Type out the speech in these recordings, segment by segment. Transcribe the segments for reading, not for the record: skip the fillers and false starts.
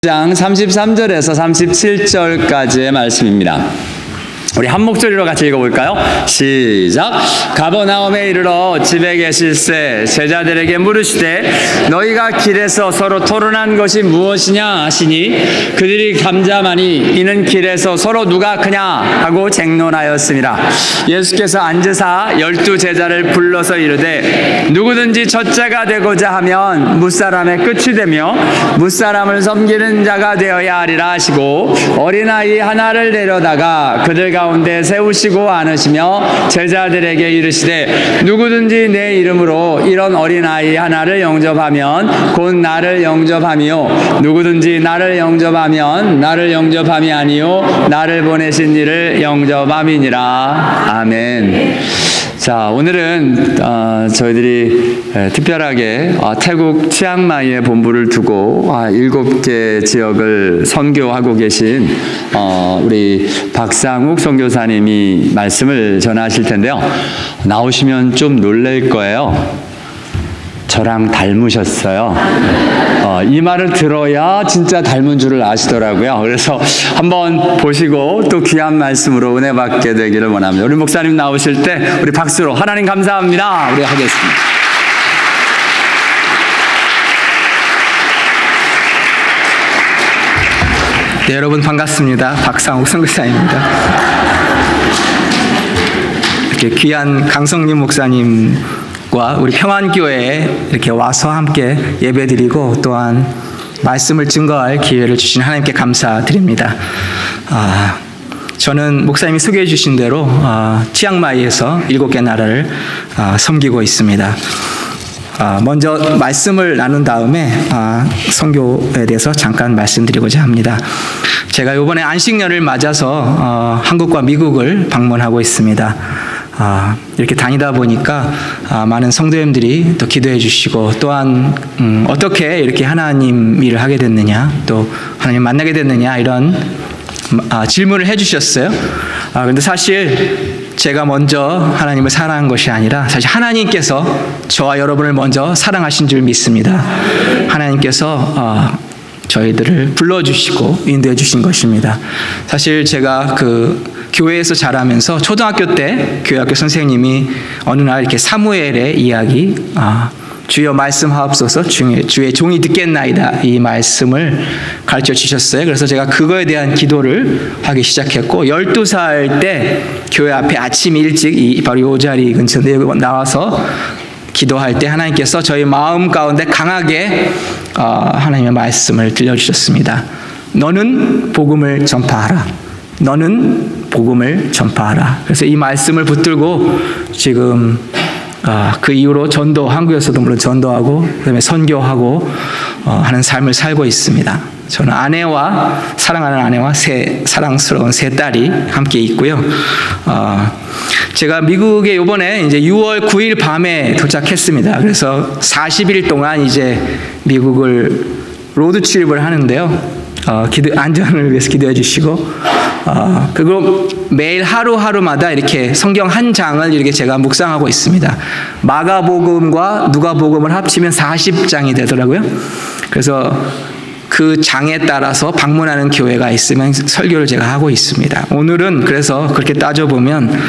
장 33절에서 37절까지의 말씀입니다. 우리 한 목소리로 같이 읽어볼까요? 시작. 가버나움에 이르러 집에 계실새 제자들에게 물으시되 너희가 길에서 서로 토론한 것이 무엇이냐 하시니 그들이 감자마니 이는 길에서 서로 누가 크냐 하고 쟁론하였습니다. 예수께서 앉으사 12 제자를 불러서 이르되 누구든지 첫째가 되고자 하면 무사람의 끝이 되며 무사람을 섬기는 자가 되어야 하리라 하시고 어린아이 하나를 데려다가 그들 가운데 세우시고 안으시며 제자들에게 이르시되 누구든지 내 이름으로 이런 어린아이 하나를 영접하면 곧 나를 영접하며 누구든지 나를 영접하면 나를 영접함이 아니요 나를 보내신 이를 영접함이니라. 아멘. 자, 오늘은 저희들이 특별하게 태국 치앙마이에 본부를 두고 7개 지역을 선교하고 계신 우리 박상욱 선교사님이 말씀을 전하실 텐데요. 나오시면 좀 놀랄 거예요. 저랑 닮으셨어요. 이 말을 들어야 진짜 닮은 줄을 아시더라고요. 그래서 한번 보시고 또 귀한 말씀으로 은혜 받게 되기를 원합니다. 우리 목사님 나오실 때 우리 박수로 하나님 감사합니다. 우리 하겠습니다. 네, 여러분 반갑습니다. 박상욱 선교사입니다. 이렇게 귀한 강성림 목사님 우리 평안교회에 이렇게 와서 함께 예배드리고 또한 말씀을 증거할 기회를 주신 하나님께 감사드립니다. 저는 목사님이 소개해 주신 대로 치앙마이에서 7개 나라를 섬기고 있습니다. 먼저 말씀을 나눈 다음에 선교에 대해서 잠깐 말씀드리고자 합니다. 제가 이번에 안식년을 맞아서 한국과 미국을 방문하고 있습니다. 이렇게 다니다 보니까 많은 성도님들이 또 기도해 주시고 또한 어떻게 이렇게 하나님 일을 하게 됐느냐 또 하나님 만나게 됐느냐 이런 질문을 해 주셨어요. 근데 사실 제가 먼저 하나님을 사랑한 것이 아니라 사실 하나님께서 저와 여러분을 먼저 사랑하신 줄 믿습니다. 하나님께서 저희들을 불러주시고 인도해 주신 것입니다. 사실 제가 교회에서 자라면서 초등학교 때 교회학교 선생님이 어느 날 이렇게 사무엘의 이야기 주여 말씀하옵소서 주의 종이 듣겠나이다 이 말씀을 가르쳐 주셨어요. 그래서 제가 그거에 대한 기도를 하기 시작했고 12살 때 교회 앞에 아침 일찍 바로 이 자리 근처에 나와서 기도할 때 하나님께서 저희 마음 가운데 강하게 하나님의 말씀을 들려주셨습니다. 너는 복음을 전파하라. 너는 복음을 전파하라. 그래서 이 말씀을 붙들고 지금 그 이후로 한국에서도 물론 전도하고 그다음에 선교하고 하는 삶을 살고 있습니다. 저는 사랑하는 아내와 사랑스러운 세 딸이 함께 있고요. 제가 미국에 이번에 이제 6월 9일 밤에 도착했습니다. 그래서 40일 동안 이제 미국을 로드 출입을 하는데요. 안전을 위해서 기도해 주시고 그리고 매일 하루하루마다 이렇게 성경 한 장을 이렇게 제가 묵상하고 있습니다. 마가복음과 누가복음을 합치면 40장이 되더라고요. 그래서 그 장에 따라서 방문하는 교회가 있으면 설교를 제가 하고 있습니다. 오늘은 그래서 그렇게 따져보면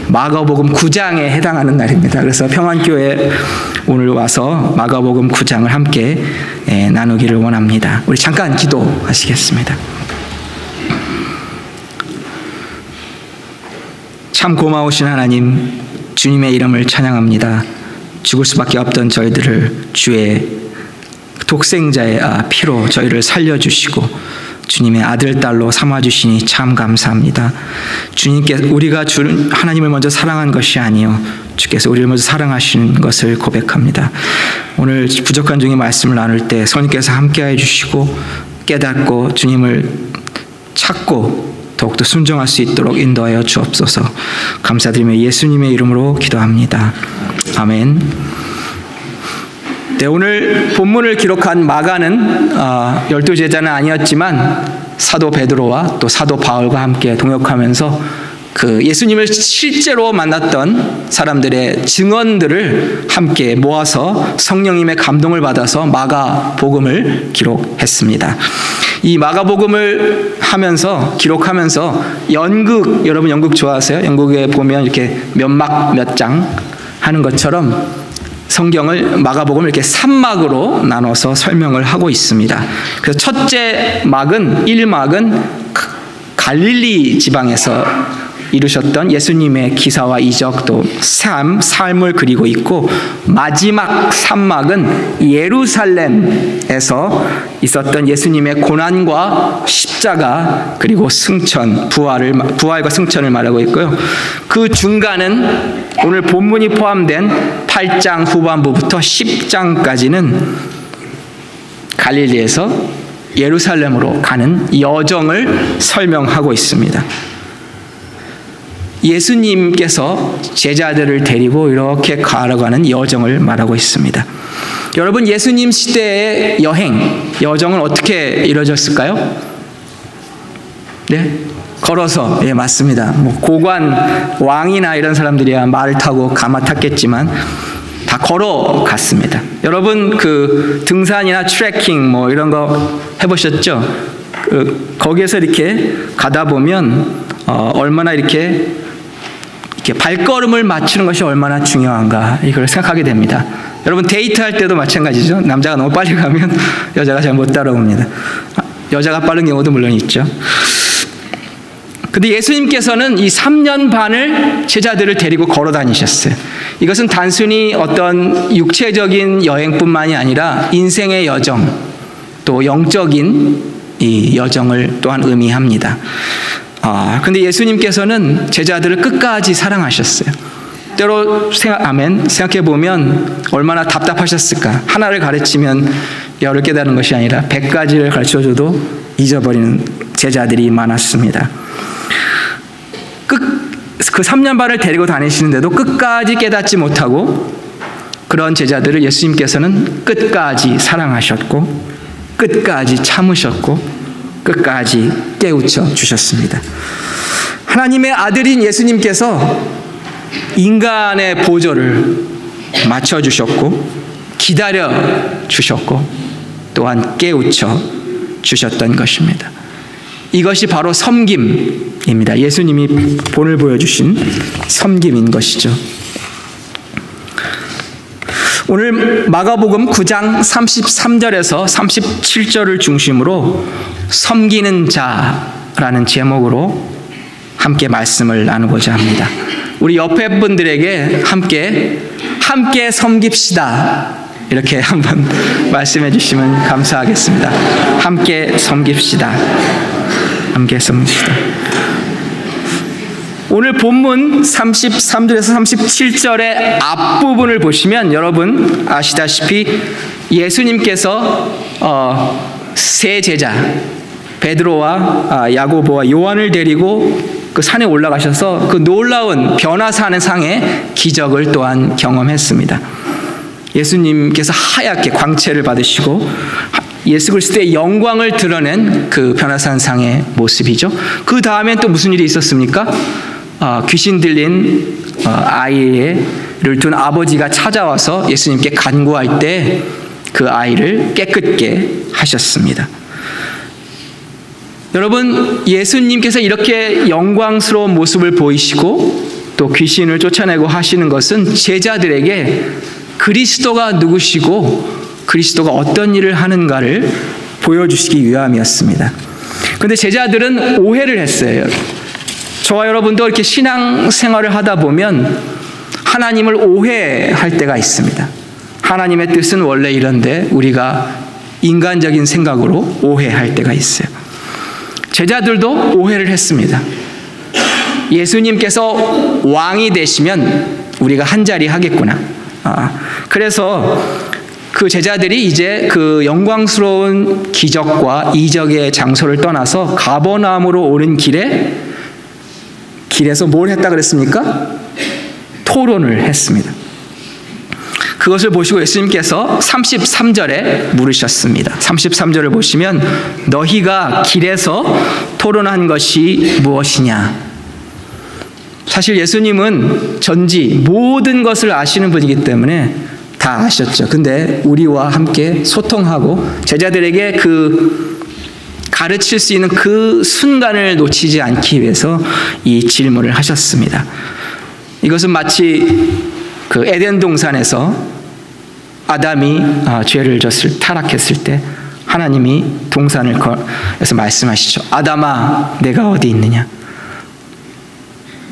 마가복음 9장에 해당하는 날입니다. 그래서 평안교회 오늘 와서 마가복음 9장을 함께 나누기를 원합니다. 우리 잠깐 기도하시겠습니다. 참 고마우신 하나님, 주님의 이름을 찬양합니다. 죽을 수밖에 없던 저희들을 주의 독생자의 피로 저희를 살려주시고 주님의 아들, 딸로 삼아주시니 참 감사합니다. 주님께 우리가 하나님을 먼저 사랑한 것이 아니요 주께서 우리를 먼저 사랑하시는 것을 고백합니다. 오늘 부족한 중에 말씀을 나눌 때 성령께서 함께해 주시고 깨닫고 주님을 찾고 더욱더 순종할 수 있도록 인도하여 주옵소서. 감사드리며 예수님의 이름으로 기도합니다. 아멘. 네, 오늘 본문을 기록한 마가는 12 제자는 아니었지만 사도 베드로와 또 사도 바울과 함께 동역하면서 그 예수님을 실제로 만났던 사람들의 증언들을 함께 모아서 성령님의 감동을 받아서 마가복음을 기록했습니다. 이 마가복음을 기록하면서 연극, 여러분 연극 좋아하세요? 연극에 보면 이렇게 몇 막 몇 장 하는 것처럼 성경을 마가복음을 이렇게 3막으로 나눠서 설명을 하고 있습니다. 그래서 첫째 막은 1막은 갈릴리 지방에서 이루셨던 예수님의 기사와 이적 또 삶을 그리고 있고, 마지막 3막은 예루살렘에서 있었던 예수님의 고난과 십자가 그리고 승천, 부활과 승천을 말하고 있고요. 그 중간은 오늘 본문이 포함된 8장 후반부부터 10장까지는 갈릴리에서 예루살렘으로 가는 여정을 설명하고 있습니다. 예수님께서 제자들을 데리고 이렇게 걸어가는 여정을 말하고 있습니다. 여러분, 예수님 시대의 여정은 어떻게 이루어졌을까요? 네? 걸어서. 예, 맞습니다. 고관 왕이나 이런 사람들이야 말을 타고 가마 탔겠지만 다 걸어갔습니다. 여러분, 그 등산이나 트레킹 이런 거 해보셨죠? 거기에서 이렇게 가다 보면 얼마나 이렇게 발걸음을 맞추는 것이 얼마나 중요한가, 이걸 생각하게 됩니다. 여러분, 데이트할 때도 마찬가지죠. 남자가 너무 빨리 가면 여자가 잘 못 따라옵니다. 여자가 빠른 경우도 물론 있죠. 근데 예수님께서는 이 3년 반을 제자들을 데리고 걸어 다니셨어요. 이것은 단순히 어떤 육체적인 여행뿐만이 아니라 인생의 여정, 또 영적인 이 여정을 또한 의미합니다. 근데 예수님께서는 제자들을 끝까지 사랑하셨어요. 때로 생각해 보면 얼마나 답답하셨을까. 하나를 가르치면 열을 깨달은 것이 아니라 100가지를 가르쳐줘도 잊어버리는 제자들이 많았습니다. 그 3년 반을 데리고 다니시는데도 끝까지 깨닫지 못하고, 그런 제자들을 예수님께서는 끝까지 사랑하셨고, 끝까지 참으셨고, 끝까지 깨우쳐 주셨습니다. 하나님의 아들인 예수님께서 인간의 보조를 맞춰주셨고, 기다려 주셨고, 또한 깨우쳐 주셨던 것입니다. 이것이 바로 섬김입니다. 예수님이 본을 보여주신 섬김인 것이죠. 오늘 마가복음 9장 33절에서 37절을 중심으로 섬기는 자라는 제목으로 함께 말씀을 나누고자 합니다. 우리 옆에 분들에게 함께 섬깁시다, 이렇게 한번 말씀해 주시면 감사하겠습니다. 함께 섬깁시다. 함께 섬깁시다. 오늘 본문 33절에서 37절의 앞부분을 보시면 여러분 아시다시피 예수님께서 세 제자 베드로와 야고보와 요한을 데리고 그 산에 올라가셔서 그 놀라운 변화사하는 상의 기적을 또한 경험했습니다. 예수님께서 하얗게 광채를 받으시고 예수 그리스도의 영광을 드러낸 그 변화산 상의 모습이죠. 그 다음엔 또 무슨 일이 있었습니까? 귀신 들린 아이를 둔 아버지가 찾아와서 예수님께 간구할 때 그 아이를 깨끗게 하셨습니다. 여러분, 예수님께서 이렇게 영광스러운 모습을 보이시고 또 귀신을 쫓아내고 하시는 것은 제자들에게 그리스도가 누구시고 그리스도가 어떤 일을 하는가를 보여주시기 위함이었습니다. 그런데 제자들은 오해를 했어요. 저와 여러분도 이렇게 신앙생활을 하다 보면 하나님을 오해할 때가 있습니다. 하나님의 뜻은 원래 이런데 우리가 인간적인 생각으로 오해할 때가 있어요. 제자들도 오해를 했습니다. 예수님께서 왕이 되시면 우리가 한자리 하겠구나. 그래서 그 제자들이 이제 그 영광스러운 기적과 이적의 장소를 떠나서 가버나움으로 오는 길에서 뭘 했다 그랬습니까? 토론을 했습니다. 그것을 보시고 예수님께서 33절에 물으셨습니다. 33절을 보시면 너희가 길에서 토론한 것이 무엇이냐? 사실 예수님은 전지 모든 것을 아시는 분이기 때문에 다 아셨죠. 근데 우리와 함께 소통하고 제자들에게 가르칠 수 있는 그 순간을 놓치지 않기 위해서 이 질문을 하셨습니다. 이것은 마치 그 에덴 동산에서 아담이 죄를 타락했을 때 하나님이 동산에서 말씀하시죠. 아담아, 내가 어디 있느냐?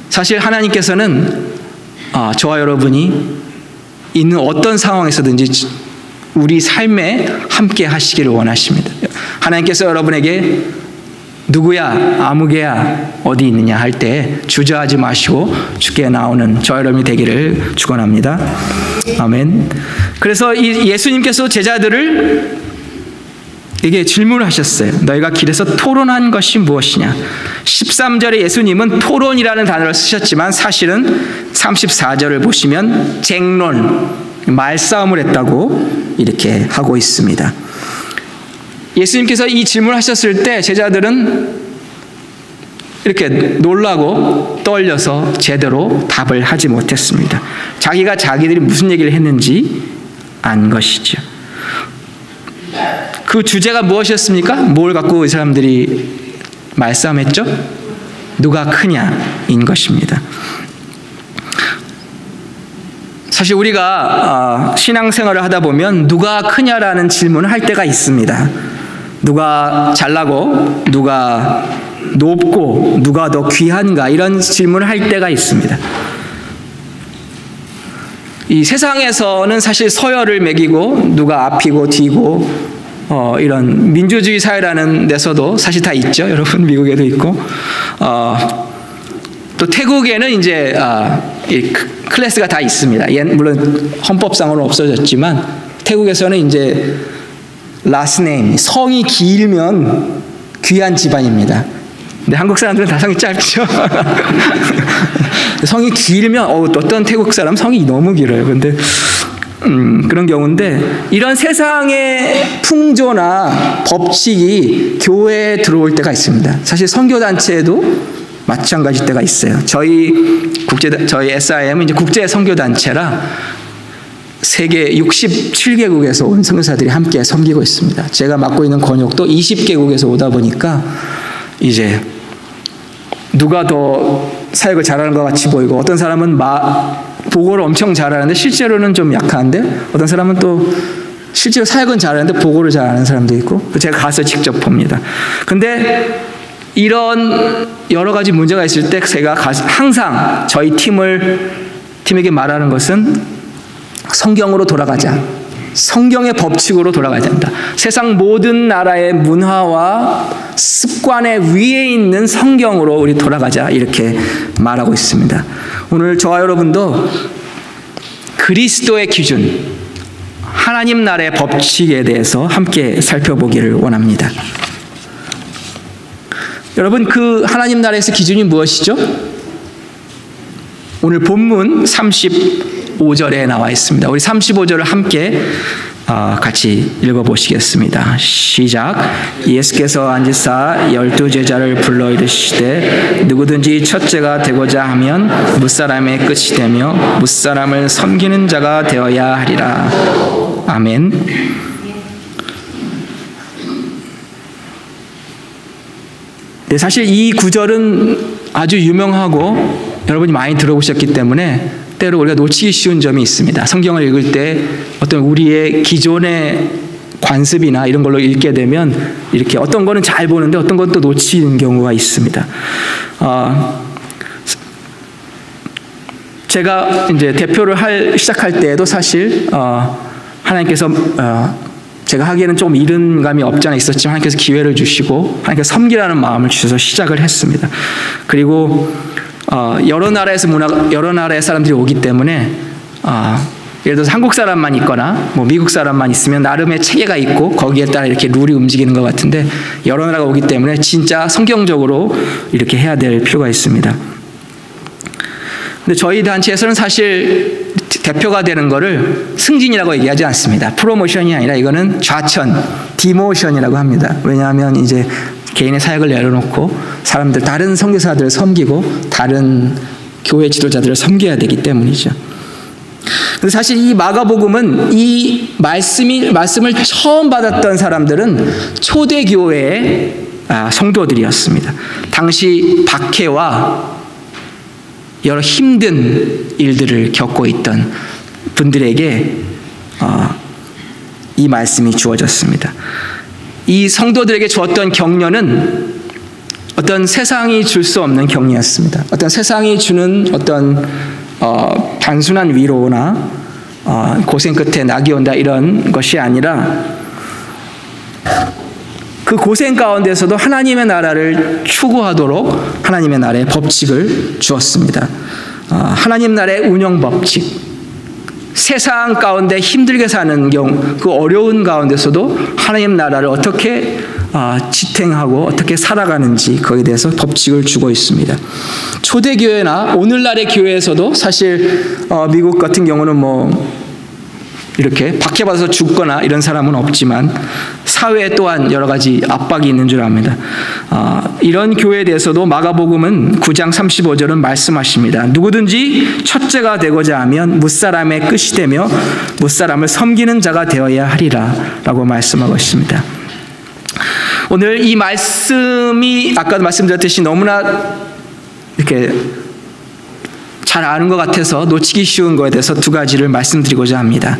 사실 하나님께서는 저와 여러분이 있는 어떤 상황에서든지 우리 삶에 함께 하시기를 원하십니다. 하나님께서 여러분에게 누구야, 아무개야, 어디 있느냐 할 때 주저하지 마시고 주께 나오는 저와 여러분이 되기를 축원합니다. 아멘. 그래서 예수님께서 제자들을 이게 질문을 하셨어요. 너희가 길에서 토론한 것이 무엇이냐? 13절에 예수님은 토론이라는 단어를 쓰셨지만 사실은 34절을 보시면 쟁론, 말싸움을 했다고 이렇게 하고 있습니다. 예수님께서 이 질문을 하셨을 때 제자들은 이렇게 놀라고 떨려서 제대로 답을 하지 못했습니다. 자기들이 무슨 얘기를 했는지 안 것이죠. 그 주제가 무엇이었습니까? 뭘 갖고 이 사람들이 말싸움했죠? 누가 크냐인 것입니다. 사실 우리가 신앙생활을 하다 보면 누가 크냐라는 질문을 할 때가 있습니다. 누가 잘나고 누가 높고 누가 더 귀한가 이런 질문을 할 때가 있습니다. 이 세상에서는 사실 서열을 매기고 누가 앞이고 뒤고 이런 민주주의 사회라는 데서도 사실 다 있죠. 여러분 미국에도 있고 또 태국에는 이제 이 클래스가 다 있습니다. 물론 헌법상으로 없어졌지만 태국에서는 이제 last name 성이 길면 귀한 집안입니다. 근데 한국 사람들은 다 성이 짧죠. 성이 길면 어떤 태국 사람 성이 너무 길어요. 근데 그런 경우인데 이런 세상의 풍조나 법칙이 교회에 들어올 때가 있습니다. 사실 선교단체에도 마찬가지 때가 있어요. 저희 SIM은 이제 국제 선교단체라 세계 67개국에서 온 선교사들이 함께 섬기고 있습니다. 제가 맡고 있는 권역도 20개국에서 오다 보니까 이제 누가 더 사역을 잘하는 것 같이 보이고 어떤 사람은 보고를 엄청 잘하는데 실제로는 좀 약한데 어떤 사람은 또 실제로 사역은 잘하는데 보고를 잘하는 사람도 있고 제가 가서 직접 봅니다. 근데 이런 여러 가지 문제가 있을 때 제가 항상 저희 팀에게 말하는 것은 성경으로 돌아가자. 성경의 법칙으로 돌아가야 된다. 세상 모든 나라의 문화와 습관의 위에 있는 성경으로 우리 돌아가자 이렇게 말하고 있습니다. 오늘 저와 여러분도 그리스도의 기준, 하나님 나라의 법칙에 대해서 함께 살펴보기를 원합니다. 여러분 그 하나님 나라에서 기준이 무엇이죠? 오늘 본문 35절에 나와 있습니다. 우리 35절을 함께 같이 읽어보시겠습니다. 시작. 예수께서 앉으사 12제자를 불러 이르시되 누구든지 첫째가 되고자 하면 무사람의 끝이 되며 무사람을 섬기는 자가 되어야 하리라. 아멘. 네, 사실 이 구절은 아주 유명하고 여러분이 많이 들어보셨기 때문에 때로 우리가 놓치기 쉬운 점이 있습니다. 성경을 읽을 때 어떤 우리의 기존의 관습이나 이런 걸로 읽게 되면 이렇게 어떤 거는 잘 보는데 어떤 건 또 놓치는 경우가 있습니다. 제가 이제 대표를 시작할 때에도 사실 하나님께서 제가 하기에는 조금 이른 감이 없지 않아 있었지만 하나님께서 기회를 주시고 하나님께서 섬기라는 마음을 주셔서 시작을 했습니다. 그리고 여러 나라의 사람들이 오기 때문에 예를 들어서 한국 사람만 있거나 뭐 미국 사람만 있으면 나름의 체계가 있고 거기에 따라 이렇게 룰이 움직이는 것 같은데 여러 나라가 오기 때문에 진짜 성경적으로 이렇게 해야 될 필요가 있습니다. 근데 저희 단체에서는 사실 대표가 되는 거를 승진이라고 얘기하지 않습니다. 프로모션이 아니라 이거는 좌천, 디모션이라고 합니다. 왜냐하면 이제 개인의 사역을 내려놓고 사람들 다른 선교사들을 섬기고 다른 교회 지도자들을 섬겨야 되기 때문이죠. 근데 사실 이 마가복음은 이 말씀을 처음 받았던 사람들은 초대교회의 성도들이었습니다. 당시 박해와 여러 힘든 일들을 겪고 있던 분들에게 이 말씀이 주어졌습니다. 이 성도들에게 주었던 격려는 어떤 세상이 줄 수 없는 격려였습니다. 어떤 세상이 주는 어떤 단순한 위로나 고생 끝에 낙이 온다 이런 것이 아니라 그 고생 가운데서도 하나님의 나라를 추구하도록 하나님의 나라의 법칙을 주었습니다. 하나님 나라의 운영 법칙, 세상 가운데 힘들게 사는 그 어려운 가운데서도 하나님 나라를 어떻게 지탱하고 어떻게 살아가는지 거기에 대해서 법칙을 주고 있습니다. 초대교회나 오늘날의 교회에서도 사실 미국 같은 경우는 이렇게 박해받아서 죽거나 이런 사람은 없지만 사회에 또한 여러 가지 압박이 있는 줄 압니다. 이런 교회에 대해서도 마가복음은 9장 35절은 말씀하십니다. 누구든지 첫째가 되고자 하면 뭇사람의 끝이 되며 뭇사람을 섬기는 자가 되어야 하리라 라고 말씀하고 있습니다. 오늘 이 말씀이 아까도 말씀드렸듯이 너무나 이렇게 잘 아는 것 같아서 놓치기 쉬운 것에 대해서 두 가지를 말씀드리고자 합니다.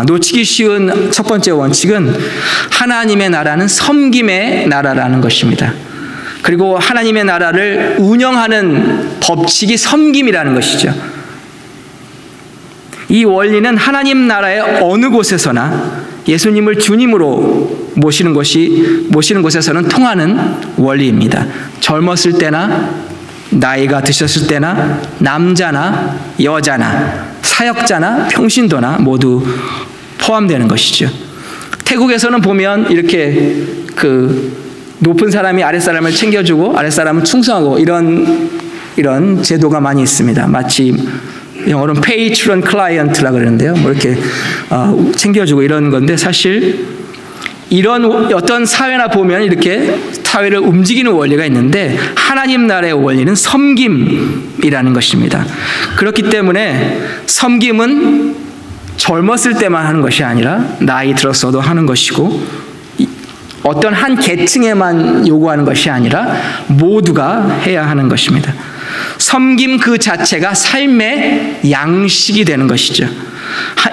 놓치기 쉬운 첫 번째 원칙은 하나님의 나라는 섬김의 나라라는 것입니다. 그리고 하나님의 나라를 운영하는 법칙이 섬김이라는 것이죠. 이 원리는 하나님 나라의 어느 곳에서나 예수님을 주님으로 모시는 곳에서는 통하는 원리입니다. 젊었을 때나 나이가 드셨을 때나 남자나 여자나 사역자나 평신도나 모두 포함되는 것이죠. 태국에서는 보면 이렇게 높은 사람이 아랫사람을 챙겨주고 아랫사람은 충성하고 이런 제도가 많이 있습니다. 마치 영어로는 patron client라고 그러는데요. 이렇게 챙겨주고 이런 건데 사실 이런 어떤 사회나 보면 이렇게 사회를 움직이는 원리가 있는데 하나님 나라의 원리는 섬김이라는 것입니다. 그렇기 때문에 섬김은 젊었을 때만 하는 것이 아니라 나이 들었어도 하는 것이고 어떤 한 계층에만 요구하는 것이 아니라 모두가 해야 하는 것입니다. 섬김 그 자체가 삶의 양식이 되는 것이죠.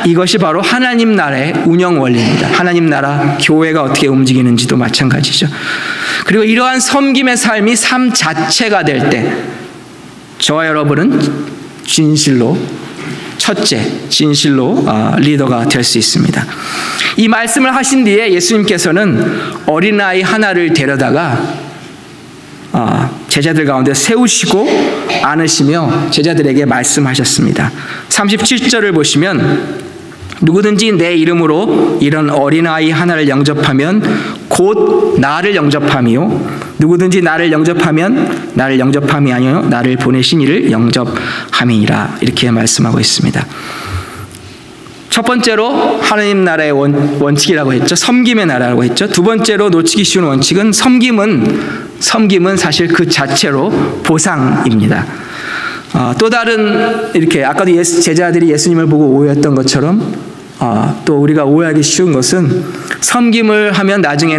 이것이 바로 하나님 나라의 운영 원리입니다. 하나님 나라 교회가 어떻게 움직이는지도 마찬가지죠. 그리고 이러한 섬김의 삶이 삶 자체가 될 때 저와 여러분은 진실로 리더가 될 수 있습니다. 이 말씀을 하신 뒤에 예수님께서는 어린아이 하나를 데려다가 제자들 가운데 세우시고 안으시며 제자들에게 말씀하셨습니다. 37절을 보시면 누구든지 내 이름으로 이런 어린아이 하나를 영접하면 곧 나를 영접함이요 누구든지 나를 영접하면 나를 영접함이 아니요 나를 보내신 이를 영접함이니라 이렇게 말씀하고 있습니다. 첫 번째로 하나님 나라의 원칙이라고 했죠. 섬김의 나라라고 했죠. 두 번째로 놓치기 쉬운 원칙은 섬김은 사실 그 자체로 보상입니다. 또 다른 이렇게 아까도 제자들이 예수님을 보고 오해했던 것처럼 또 우리가 오해하기 쉬운 것은 섬김을 하면 나중에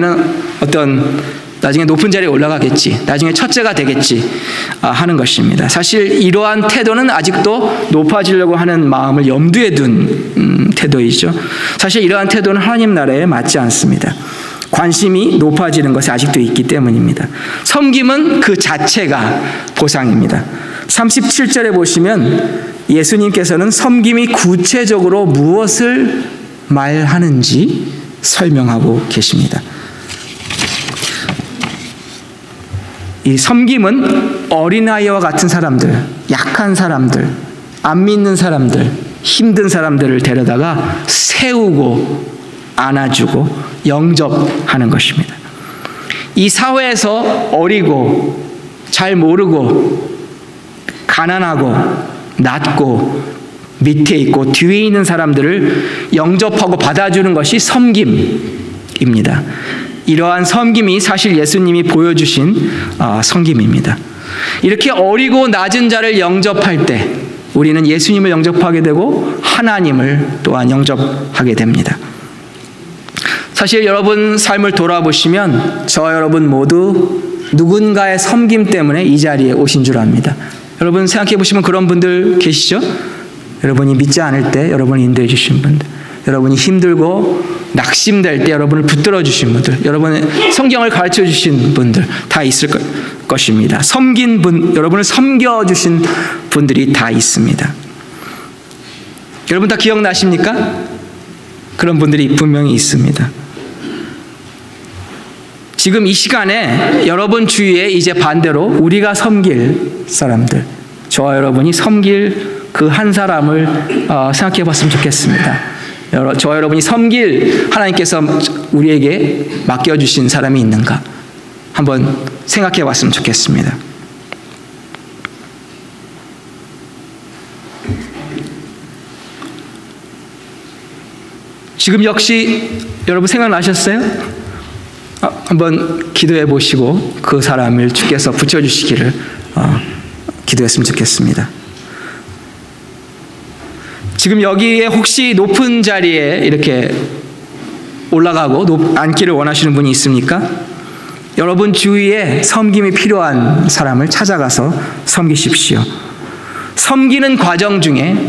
높은 자리에 올라가겠지, 나중에 첫째가 되겠지 하는 것입니다. 사실 이러한 태도는 아직도 높아지려고 하는 마음을 염두에 둔 태도이죠. 사실 이러한 태도는 하나님 나라에 맞지 않습니다. 관심이 높아지는 것이 아직도 있기 때문입니다. 섬김은 그 자체가 보상입니다. 37절에 보시면 예수님께서는 섬김이 구체적으로 무엇을 말하는지 설명하고 계십니다. 이 섬김은 어린아이와 같은 사람들, 약한 사람들, 안 믿는 사람들, 힘든 사람들을 데려다가 세우고 안아주고 영접하는 것입니다. 이 사회에서 어리고 잘 모르고 가난하고 낮고 밑에 있고 뒤에 있는 사람들을 영접하고 받아주는 것이 섬김입니다. 이러한 섬김이 사실 예수님이 보여주신 섬김입니다. 이렇게 어리고 낮은 자를 영접할 때 우리는 예수님을 영접하게 되고 하나님을 또한 영접하게 됩니다. 사실 여러분 삶을 돌아보시면 저 여러분 모두 누군가의 섬김 때문에 이 자리에 오신 줄 압니다. 여러분 생각해 보시면 그런 분들 계시죠? 여러분이 믿지 않을 때 여러분을 인도해 주신 분들, 여러분이 힘들고 낙심될 때 여러분을 붙들어 주신 분들, 여러분의 성경을 가르쳐 주신 분들 다 있을 것입니다. 섬긴 분, 여러분을 섬겨주신 분들이 다 있습니다. 여러분 다 기억나십니까? 그런 분들이 분명히 있습니다. 지금 이 시간에 여러분 주위에 이제 반대로 우리가 섬길 사람들, 저와 여러분이 섬길 그 한 사람을 생각해 봤으면 좋겠습니다. 저와 여러분이 섬길 하나님께서 우리에게 맡겨주신 사람이 있는가 한번 생각해 봤으면 좋겠습니다. 지금 역시 여러분 생각나셨어요? 한번 기도해 보시고 그 사람을 주께서 붙여주시기를 기도했으면 좋겠습니다. 지금 여기에 혹시 높은 자리에 이렇게 올라가고 앉기를 원하시는 분이 있습니까? 여러분 주위에 섬김이 필요한 사람을 찾아가서 섬기십시오. 섬기는 과정 중에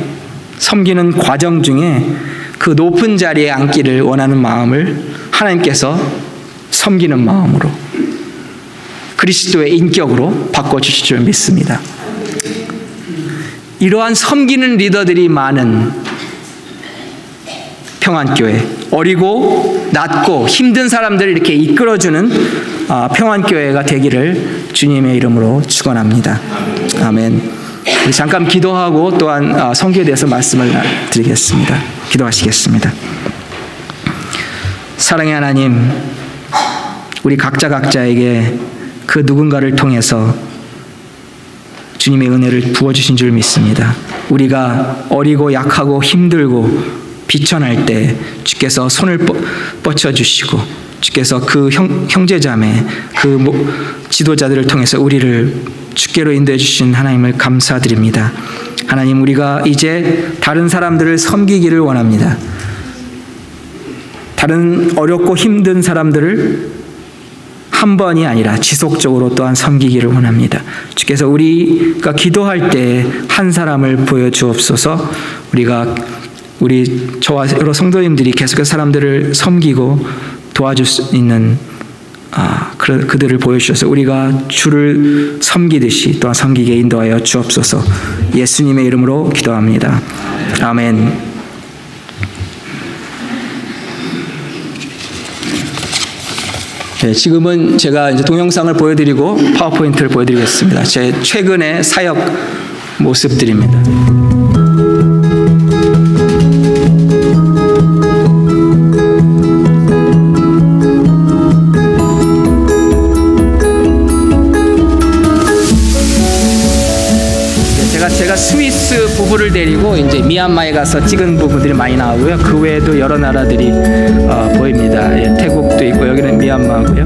그 높은 자리에 앉기를 원하는 마음을 하나님께서 섬기는 마음으로 그리스도의 인격으로 바꿔주실 줄 믿습니다. 이러한 섬기는 리더들이 많은 평안교회, 어리고 낮고 힘든 사람들을 이렇게 이끌어주는 평안교회가 되기를 주님의 이름으로 축원합니다. 아멘. 우리 잠깐 기도하고 또한 선교에 대해서 말씀을 드리겠습니다. 기도하시겠습니다. 사랑의 하나님, 우리 각자에게 그 누군가를 통해서 주님의 은혜를 부어주신 줄 믿습니다. 우리가 어리고 약하고 힘들고 비천할 때 주께서 손을 뻗쳐주시고 주께서 그 형제자매, 그 지도자들을 통해서 우리를 주께로 인도해 주신 하나님을 감사드립니다. 하나님, 우리가 이제 다른 사람들을 섬기기를 원합니다. 다른 어렵고 힘든 사람들을 한 번이 아니라 지속적으로 또한 섬기기를 원합니다. 주께서 우리가 기도할 때 한 사람을 보여주옵소서. 저와 여러 성도님들이 계속해서 사람들을 섬기고 도와줄 수 있는 그들을 보여주셔서 우리가 주를 섬기듯이 또한 섬기게 인도하여 주옵소서. 예수님의 이름으로 기도합니다. 아멘. 네, 지금은 제가 이제 동영상을 보여드리고 파워포인트를 보여드리겠습니다. 제 최근의 사역 모습들입니다. 제가 스위스 부부를 데리고 이제 미얀마에 가서 찍은 부분들이 많이 나오고요. 그 외에도 여러 나라들이 보입니다. 예, 태국도 있고 여기는 미얀마고요.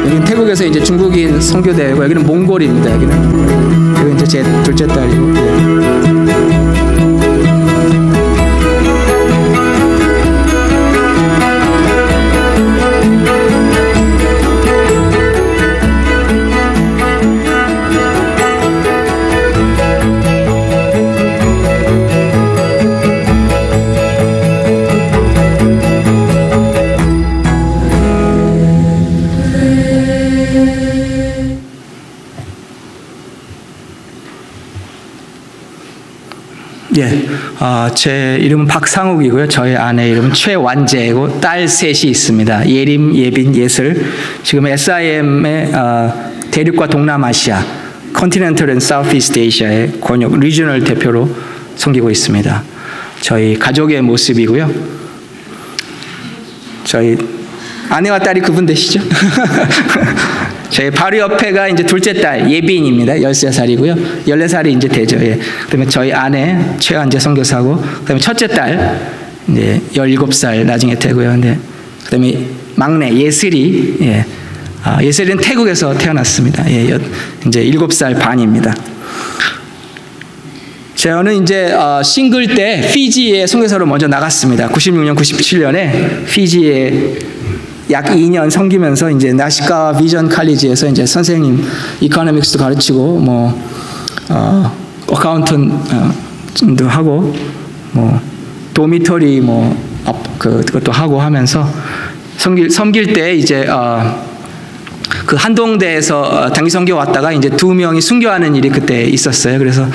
여기는 태국에서 이제 중국인 선교대회고 여기는 몽골입니다. 여기 이제 제 둘째 딸이고. 예. 예, 제 이름은 박상욱이고요. 저희 아내 이름은 최완재이고 딸 셋이 있습니다. 예림, 예빈, 예슬. 지금 SIM의 대륙과 동남아시아, 컨티넨털 앤 사우스이스트 아시아의 권역 리저널 대표로 섬기고 있습니다. 저희 가족의 모습이고요. 저희 아내와 딸이 그분 되시죠? 저희 바로 옆에가 이제 둘째 딸 예빈입니다. 13살이고요. 14살이 이제 되죠. 예. 그다음에 저희 아내 최한재 선교사고, 그다음에 첫째 딸 이제 17살 나중에 되고요. 근데 그다음에 막내 예슬이, 예. 예슬이는 태국에서 태어났습니다. 예. 이제 7살 반입니다. 저는 이제 싱글 때 피지에 선교사로 먼저 나갔습니다. 96년, 97년에 피지에 약 2년 섬기면서 이제 나시카 비전 칼리지에서 이제 선생님 이코노믹스도 가르치고 뭐 어카운턴트도 하고 뭐 도미토리 뭐 그것도 하고 하면서 섬길 때 이제 그 한동대에서 단기 선교 왔다가 이제 2명이 순교하는 일이 그때 있었어요. 그래서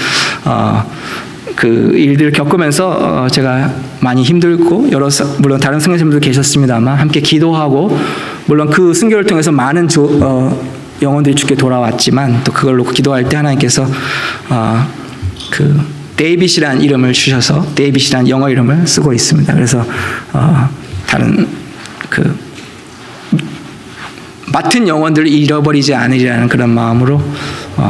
그 일들을 겪으면서 제가 많이 힘들고 물론 다른 선교사님들도 계셨습니다만 함께 기도하고, 물론 그 순교를 통해서 많은 영혼들이 주께 돌아왔지만 또 그걸 놓고 기도할 때 하나님께서 그 데이빗이라는 이름을 주셔서 데이빗이라는 영어 이름을 쓰고 있습니다. 그래서 다른 그 맡은 영혼들을 잃어버리지 않으리라는 그런 마음으로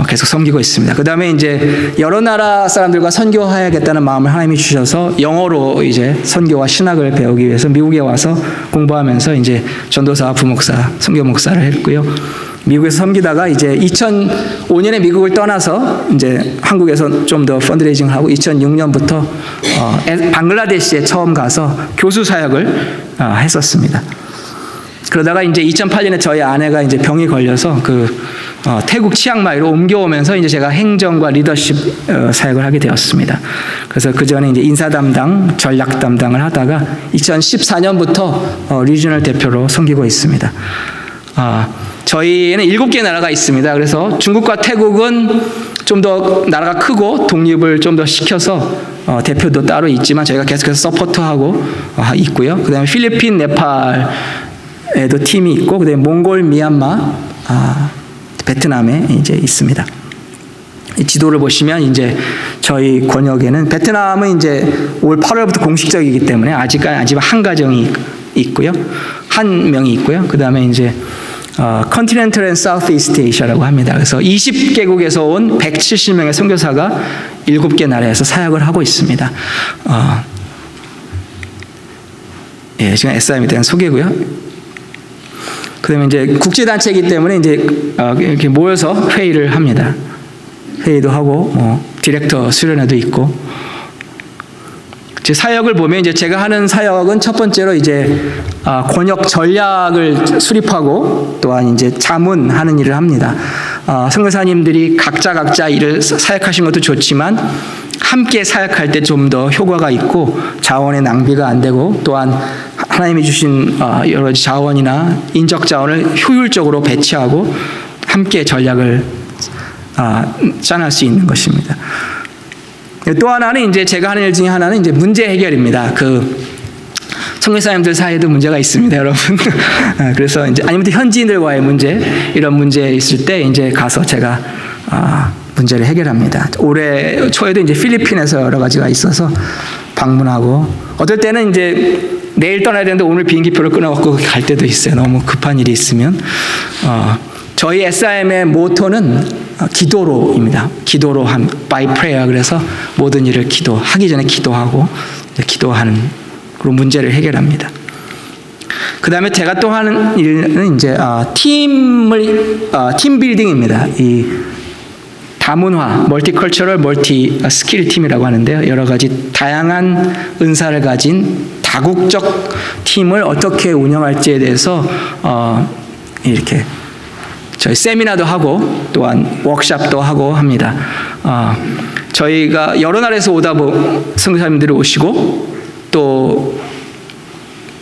계속 섬기고 있습니다. 그 다음에 이제 여러 나라 사람들과 선교해야겠다는 마음을 하나님이 주셔서 영어로 이제 선교와 신학을 배우기 위해서 미국에 와서 공부하면서 이제 전도사, 부목사, 선교 목사를 했고요. 미국에서 섬기다가 이제 2005년에 미국을 떠나서 이제 한국에서 좀 더 펀드레이징을 하고 2006년부터 방글라데시에 처음 가서 교수 사역을 했었습니다. 그러다가 이제 2008년에 저희 아내가 이제 병이 걸려서 태국 치앙마이로 옮겨오면서 이제 제가 행정과 리더십 사역을 하게 되었습니다. 그래서 그 전에 이제 인사 담당, 전략 담당을 하다가 2014년부터 리지널 대표로 섬기고 있습니다. 저희는 7개 나라가 있습니다. 그래서 중국과 태국은 좀 더 나라가 크고 독립을 좀 더 시켜서 대표도 따로 있지만 저희가 계속해서 서포트하고 있고요. 그 다음에 필리핀, 네팔에도 팀이 있고, 그다음에 몽골, 미얀마, 베트남에 이제 있습니다. 이 지도를 보시면 이제 저희 권역에는 베트남은 이제 올 8월부터 공식적이기 때문에 아직은 한 가정이 있고요, 한 명이 있고요. 그다음에 이제 컨티넨털 앤 사우스이스트 에이시아라고 합니다. 그래서 20개국에서 온 170명의 선교사가 7개 나라에서 사역을 하고 있습니다. 예, 지금 SIM에 대한 소개고요. 그다음에 이제 국제단체이기 때문에 이제 이렇게 모여서 회의를 합니다. 회의도 하고 뭐 디렉터 수련회도 있고. 제 사역을 보면 이제 제가 하는 사역은 첫 번째로 이제 권역 전략을 수립하고 또한 이제 자문하는 일을 합니다. 선교사님들이 각자 일을 사역하신 것도 좋지만 함께 사역할 때 좀 더 효과가 있고 자원의 낭비가 안 되고, 또한 하나님이 주신 여러 가지 자원이나 인적 자원을 효율적으로 배치하고 함께 전략을 짜낼 수 있는 것입니다. 또 하나는 이제 제가 하는 일 중에 하나는 이제 문제 해결입니다. 선교사님들 사이에도 문제가 있습니다, 여러분. 그래서 이제 아니면 현지인들과의 문제, 이런 문제 있을 때 이제 가서 제가 문제를 해결합니다. 올해 초에도 이제 필리핀에서 여러 가지가 있어서 방문하고, 어떨 때는 이제 내일 떠나야 되는데 오늘 비행기표를 끊어갖고 갈 때도 있어요. 너무 급한 일이 있으면. 저희 SIM의 모토는 기도로입니다. 기도로 by prayer. 그래서 모든 일을 기도하기 전에 기도하고 기도하는 그런 문제를 해결합니다. 그 다음에 제가 또 하는 일은 이제 팀 빌딩입니다. 이 다문화, 멀티컬처럴, 멀티 스킬 팀이라고 하는데요. 여러 가지 다양한 은사를 가진 다국적 팀을 어떻게 운영할지에 대해서 이렇게 저희 세미나도 하고 또한 워크숍도 하고 합니다. 저희가 여러 나라에서 오다 선교사님들이 오시고 또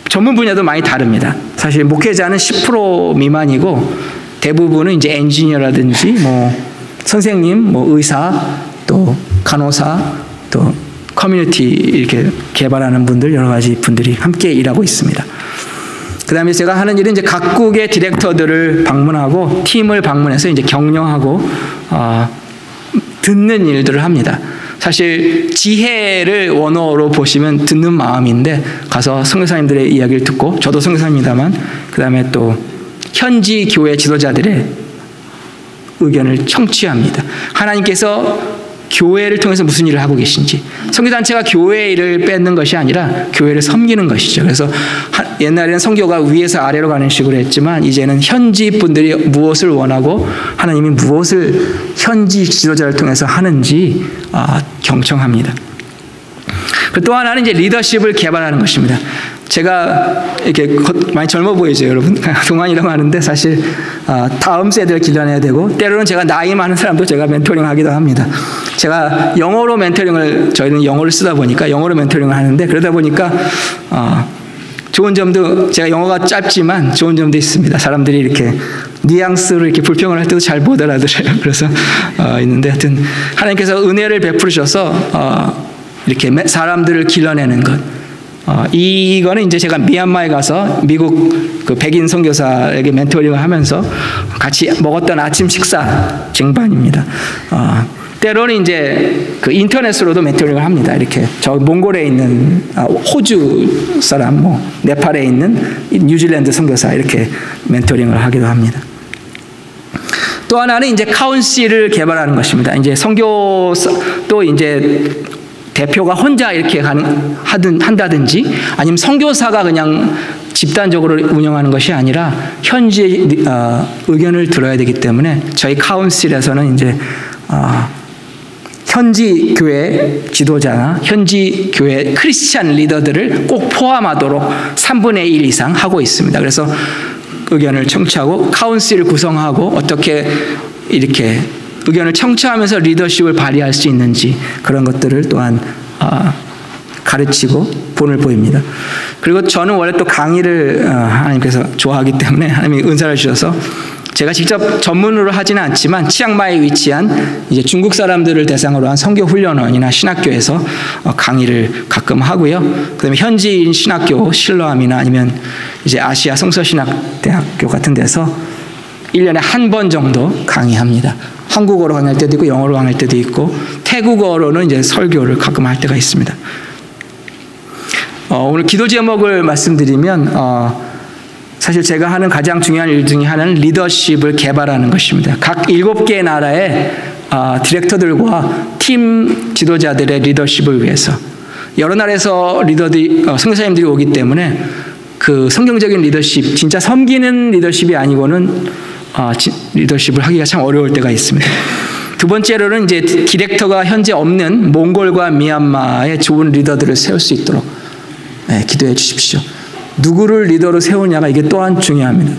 전문 분야도 많이 다릅니다. 사실 목회자는 10% 미만이고 대부분은 이제 엔지니어라든지 뭐 선생님, 뭐 의사, 또 간호사, 또 커뮤니티 이렇게 개발하는 분들, 여러 가지 분들이 함께 일하고 있습니다. 그 다음에 제가 하는 일은 이제 각국의 디렉터들을 방문하고 팀을 방문해서 이제 격려하고 듣는 일들을 합니다. 사실 지혜를 원어로 보시면 듣는 마음인데 가서 선교사님들의 이야기를 듣고 저도 선교사입니다만 그 다음에 또 현지 교회 지도자들의 의견을 청취합니다. 하나님께서 교회를 통해서 무슨 일을 하고 계신지 선교단체가 교회 일을 뺏는 것이 아니라 교회를 섬기는 것이죠. 그래서 옛날에는 선교가 위에서 아래로 가는 식으로 했지만 이제는 현지 분들이 무엇을 원하고 하나님이 무엇을 현지 지도자를 통해서 하는지 경청합니다. 또 하나는 이제 리더십을 개발하는 것입니다. 제가 이렇게 많이 젊어 보이죠, 여러분? 동안이라고 하는데 사실 다음 세대를 길러내야 되고 때로는 제가 나이 많은 사람도 제가 멘토링하기도 합니다. 제가 영어로 멘토링을 저희는 영어를 쓰다 보니까 영어로 멘토링을 하는데 그러다 보니까 좋은 점도 제가 영어가 짧지만 좋은 점도 있습니다. 사람들이 이렇게 뉘앙스로 이렇게 불평을 할 때도 잘 못 알아들어요. 그래서 있는데 하여튼 하나님께서 은혜를 베풀으셔서 이렇게 사람들을 길러내는 것. 이거는 이제 제가 미얀마에 가서 미국 그 백인 선교사에게 멘토링을 하면서 같이 먹었던 아침 식사 쟁반입니다. 때로는 이제 그 인터넷으로도 멘토링을 합니다. 이렇게 저 몽골에 있는 호주 사람, 네팔에 있는 뉴질랜드 선교사 이렇게 멘토링을 하기도 합니다. 또 하나는 이제 카운실을 개발하는 것입니다. 이제 선교도 이제 대표가 혼자 이렇게 한다든지 아니면 선교사가 그냥 집단적으로 운영하는 것이 아니라 현지의 의견을 들어야 되기 때문에 저희 카운실에서는 이제 현지 교회 지도자나 현지 교회 크리스찬 리더들을 꼭 포함하도록 3분의 1 이상 하고 있습니다. 그래서 의견을 청취하고 카운실을 구성하고 어떻게 이렇게 의견을 청취하면서 리더십을 발휘할 수 있는지 그런 것들을 또한 가르치고 본을 보입니다. 그리고 저는 원래 또 강의를 하나님께서 좋아하기 때문에 하나님이 은사를 주셔서 제가 직접 전문으로 하지는 않지만 치앙마이에 위치한 이제 중국 사람들을 대상으로 한 선교 훈련원이나 신학교에서 강의를 가끔 하고요. 그다음에 현지인 신학교 실로암이나 아니면 이제 아시아 성서신학대학교 같은 데서 1년에 한 번 정도 강의합니다. 한국어로 강의할 때도 있고 영어로 강의할 때도 있고 태국어로는 이제 설교를 가끔 할 때가 있습니다. 오늘 기도 제목을 말씀드리면 사실 제가 하는 가장 중요한 일 중에 하나는 리더십을 개발하는 것입니다. 각 7개 나라의 디렉터들과 팀 지도자들의 리더십을 위해서 여러 나라에서 선교사님들이 오기 때문에 그 성경적인 리더십, 진짜 섬기는 리더십이 아니고는 리더십을 하기가 참 어려울 때가 있습니다. 두 번째로는 이제 디렉터가 현재 없는 몽골과 미얀마의 좋은 리더들을 세울 수 있도록 기도해 주십시오. 누구를 리더로 세우냐가 이게 또한 중요합니다.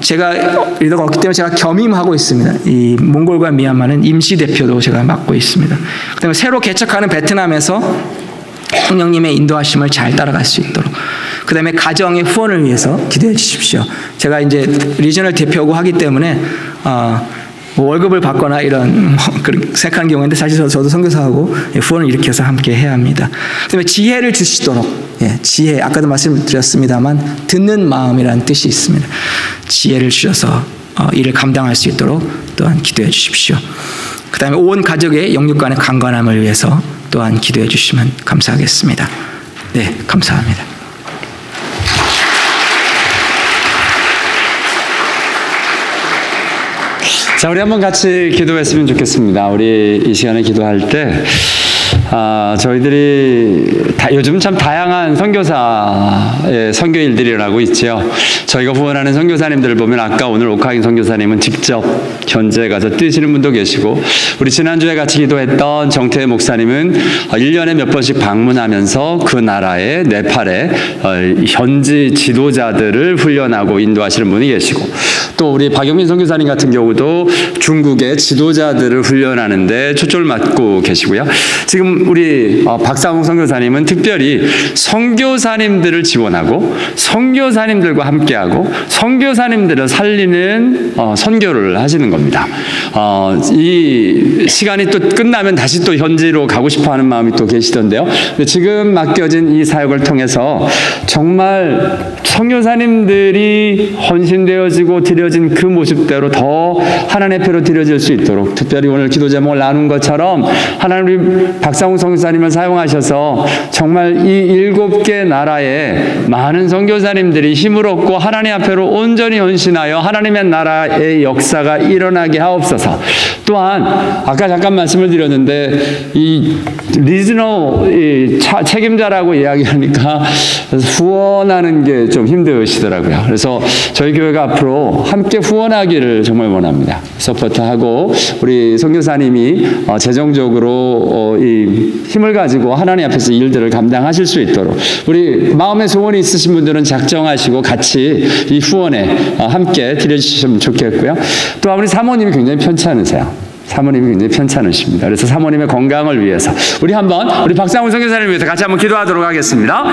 제가 리더가 없기 때문에 제가 겸임하고 있습니다. 이 몽골과 미얀마는 임시 대표도 제가 맡고 있습니다. 그다음에 새로 개척하는 베트남에서 성령님의 인도하심을 잘 따라갈 수 있도록. 그 다음에 가정의 후원을 위해서 기도해 주십시오. 제가 이제 리저널 대표고 하기 때문에 월급을 받거나 이런 생각하는 경우인데 사실 저도 선교사하고 후원을 일으켜서 함께 해야 합니다. 그 다음에 지혜를 주시도록 지혜, 아까도 말씀드렸습니다만 듣는 마음이라는 뜻이 있습니다. 지혜를 주셔서 일을 감당할 수 있도록 또한 기도해 주십시오. 그 다음에 온 가족의 영육간의 강건함을 위해서 또한 기도해 주시면 감사하겠습니다. 네, 감사합니다. 자, 우리 한번 같이 기도했으면 좋겠습니다. 우리 이 시간에 기도할 때 저희들이 요즘 참 다양한 선교사의 선교 일들이 일어나고 있죠. 저희가 후원하는 선교사님들을 보면 아까 오늘 옥하긴 선교사님은 직접 현지에 가서 뛰시는 분도 계시고 우리 지난주에 같이 기도했던 정태회 목사님은 1년에 몇 번씩 방문하면서 그 나라의 네팔의 현지 지도자들을 훈련하고 인도하시는 분이 계시고 또 우리 박영민 선교사님 같은 경우도 중국의 지도자들을 훈련하는데 초점을 맡고 계시고요. 지금 우리 박상욱 선교사님은 특별히 선교사님들을 지원하고 선교사님들과 함께하고 선교사님들을 살리는 선교를 하시는 겁니다. 이 시간이 또 끝나면 다시 또 현지로 가고 싶어하는 마음이 또 계시던데요. 지금 맡겨진 이 사역을 통해서 정말 선교사님들이 헌신되어지고 드려진 그 모습대로 더 하나님 앞에로 드려질 수 있도록, 특별히 오늘 기도 제목을 나눈 것처럼 하나님 우리 박상훈 선교사님을 사용하셔서 정말 이 7개 나라에 많은 선교사님들이 힘을 얻고 하나님 앞에로 온전히 헌신하여 하나님의 나라의 역사가 일어나게 하옵소서. 또한 아까 잠깐 말씀을 드렸는데 이 리즈너 책임자라고 이야기하니까 후원하는 게 좀 힘드시더라고요. 그래서 저희 교회가 앞으로 함께 후원하기를 정말 원합니다. 서포트하고 우리 선교사님이 재정적으로 이 힘을 가지고 하나님 앞에서 일들을 감당하실 수 있도록 우리 마음의 소원이 있으신 분들은 작정하시고 같이 이 후원에 함께 드려주시면 좋겠고요. 또 우리 사모님이 굉장히 편찮으세요. 사모님이 굉장히 편찮으십니다. 그래서 사모님의 건강을 위해서 우리 한번 우리 박상훈 선교사님을 위해서 같이 한번 기도하도록 하겠습니다.